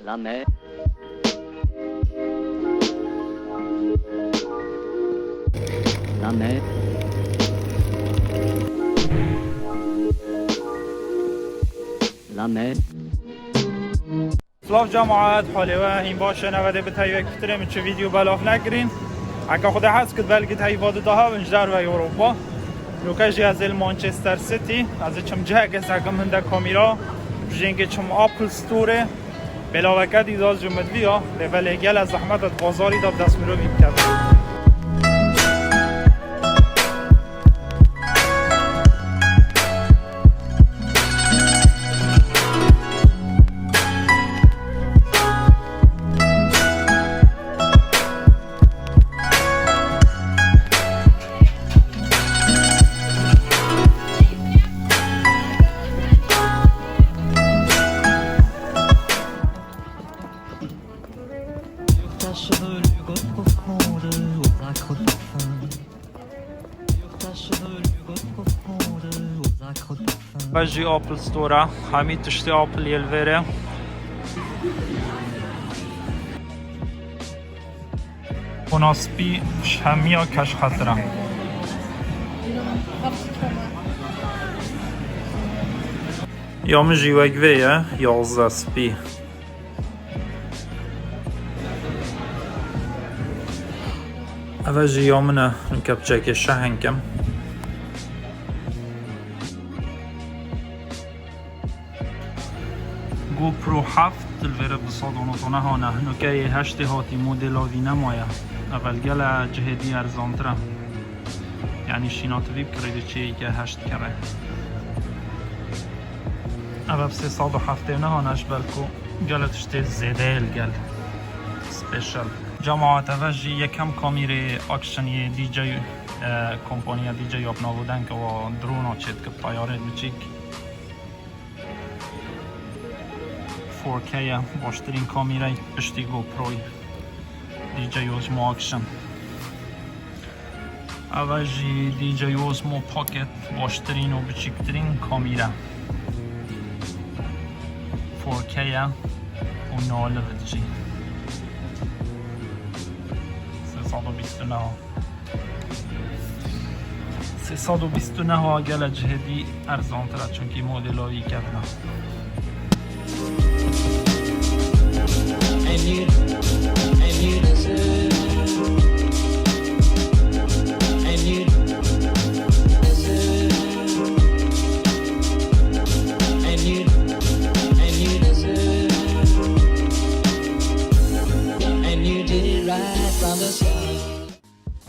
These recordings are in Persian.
لامه لامه لامه سلاف جماعت حالی و این باشه نوده به تایید کترم چه ویدیو بلاف نگرین اگه خود هست که بلگی تایید واده داها بنجدر و اروپا لوکشی از مانچستر سیتی از چم جهگ از اگه منده کاميرا جنگه چم آپل ستوره بلاوکه دیداز جمد بیا لیول گل از زحمت بازاری داد دست میرو بیم کرد باجي آپل ستورا همین تشتی آپل یلوره مناسبی همیا کش خطرم یا مجی وگویه 11 سپی اوجی یا منه نکب چک شهنکم GoPro 7 الفيرا بصادونتونه هانه نوكاي هشتي هاتي موديلاوي نمايا اول گل جهدي ارزانتره يعني شينات ويب كريدي چي که هشت كره اول 307 هانش بلكو گل تشتي زيده الگل سپیشل جماعت اوجي يكم كاميرا اكشني دي جي كومپانيا دي جي ابنا بودن که و درونا چید که طياره بچيك 4K باشترین کامیرای پشتی گوپروی دی جی اوزمو اکشن اوجی دی جی اوزمو پاکت باشترین و بچیکترین کامیرا 4K و ناله بچی 329 گل جهدی ارزان تره چونکی مدلایی کردن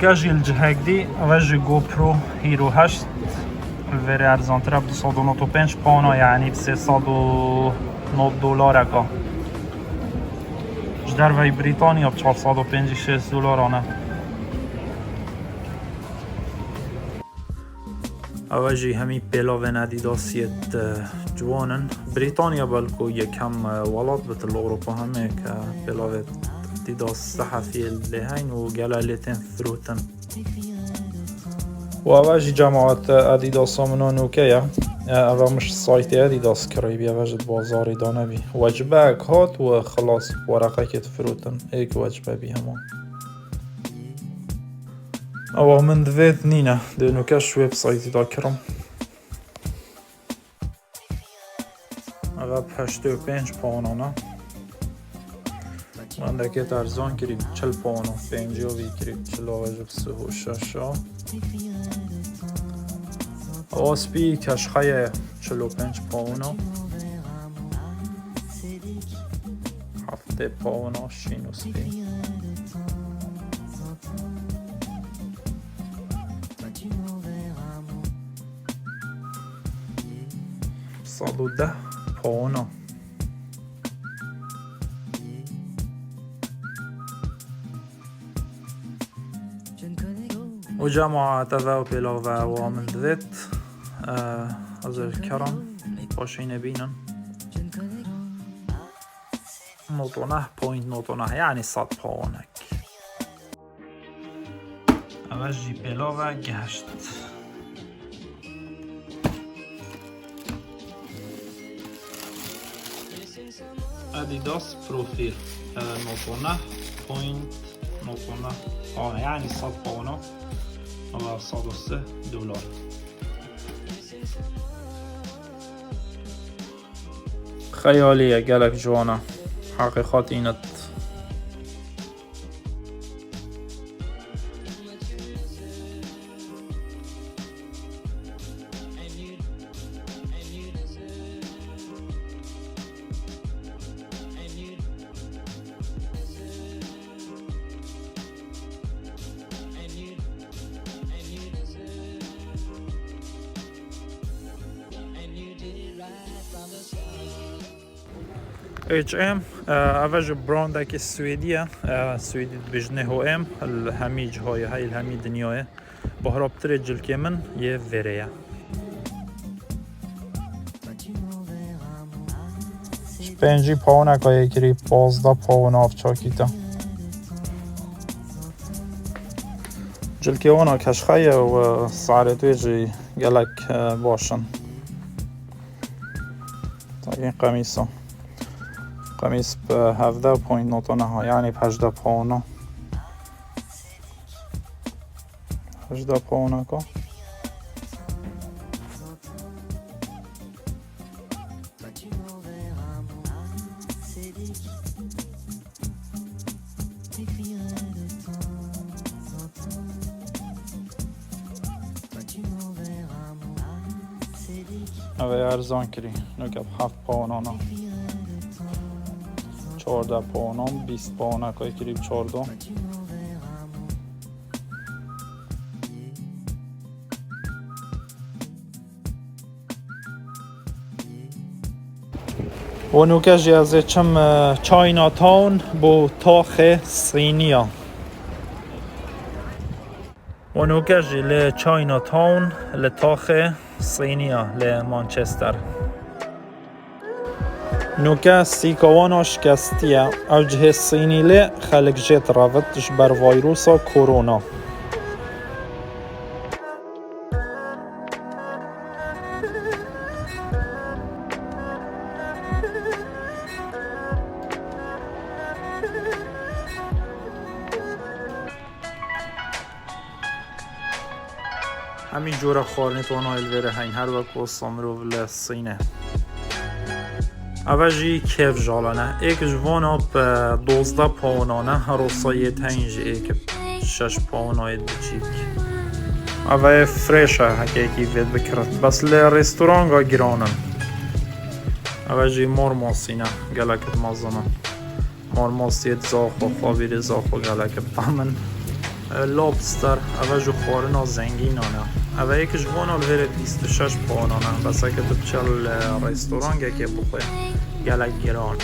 گاجی الجهک دی اوجی گوپرو هیرو 8 الوری ارزانتره ب 295 پونا یعنی ب 309 دلار اگه در وی بریتانیا ب 456 دلار آنه اوجی همی پیلاوین ادیداسیت جوانن بریتانیا بلکو یکم ولاد بتل اروپا همه که پیلاوین ادیداس صحفی لهین و گلالیتن فروتن و اوجی جماعت ادیداس همونا نوکیه اوه مش سایت ادیداس کریبی اوجد بازاری دانه بی وجبه اک هات و خلاص ورقه کت فروتن ایک وجبه بی همان اوه من دوید نینه ده نوکش ویب سایتی دا کرم اوه ب 85 پاونانه من دکت ارزان کریم 40 پاونو 50 وی کریم 40 اوجب 36 آسپی کشخه 45 پاونو 7 پاونو شینو سپی صد و 10 پاونو و جماعت و پیلاوه و من دوید از کرم باشین بینن 9.9 یعنی 100 پاونک اوجی پیلاوه گشت اديداس بروفيل نوتونه بوينت نوتونه يعني 100 پونه و 103 دلار. خیالیه گلک جوانا حقیقت اینت. H&M اوج براندك السويدية سويدي بجنه هو ام الهميج هاي الهمي دنياه بهرب ترجل كمن يفريا پنجی پاونک های گری 12 پاون آف چاکیتا جلکی اونا کشخیه و سعرتوی جی گلک باشن. تا این قمیسا قمیس به 17.9 ها یعنی 18 پاونا 18 پاونا که اوه ارزان کری نگه 7 پاونا 14 پاونا 20 پاونا که کری 14 و نوکه از چم چایناتاون با وتاخي صينييا و نوکه ل چایناتاون وتاخي صينييا ل مانشستر نوکه سیکوانش شکستیه او جه صینی ل خلق جت راوتش بر ویروس کرونا همین جورا خورنی تونا الوره هین هر وقت وصام رو للصینه اوجی کف جالانه ایک جوانا به 12 پاونانه هر روسایی تنج ایک 6 پاونای دیچیک اوه فریشه هکیکی وید بکرد بس لرستورانگا گرانن اوجی مارماسینه گلکت مازنه مارماسیت زاخ و خوابیر زاخ و گلکت طمن لابستر اوجو خورنا زنگینانه اوه یک جوانا الوره 26 پاونانه بس اگه تو بچل رستورانگه که بخواه گلک گران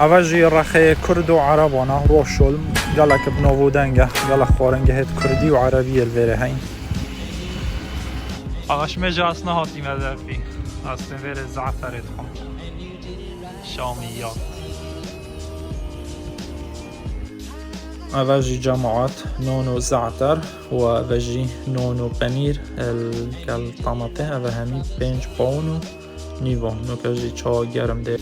اوجی رخی کرد و عربانه rusholme گلک بنوودنگه گلک خورنگه هت کردی و عربی الوره هین آقاش مجاس نهاتی مذرفی اصلا وره زعفرت خم شامیات اوجی جماعت نونو زعتر و اوجی نونو پنیر الکل طماطه اوه همی 5 پاونو نیوه نوکجی چا گرم ده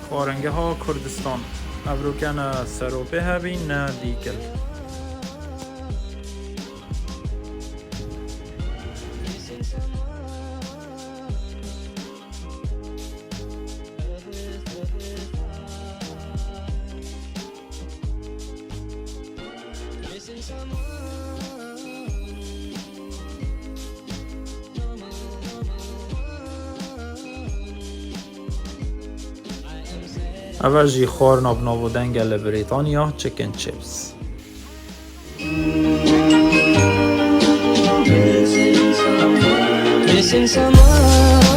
خارنگه ها کردستان ابروکن سروپه هبین نه دیگل اول جی خوار ناب بودن گل بریتانیا چیکن چیپس. Missing someone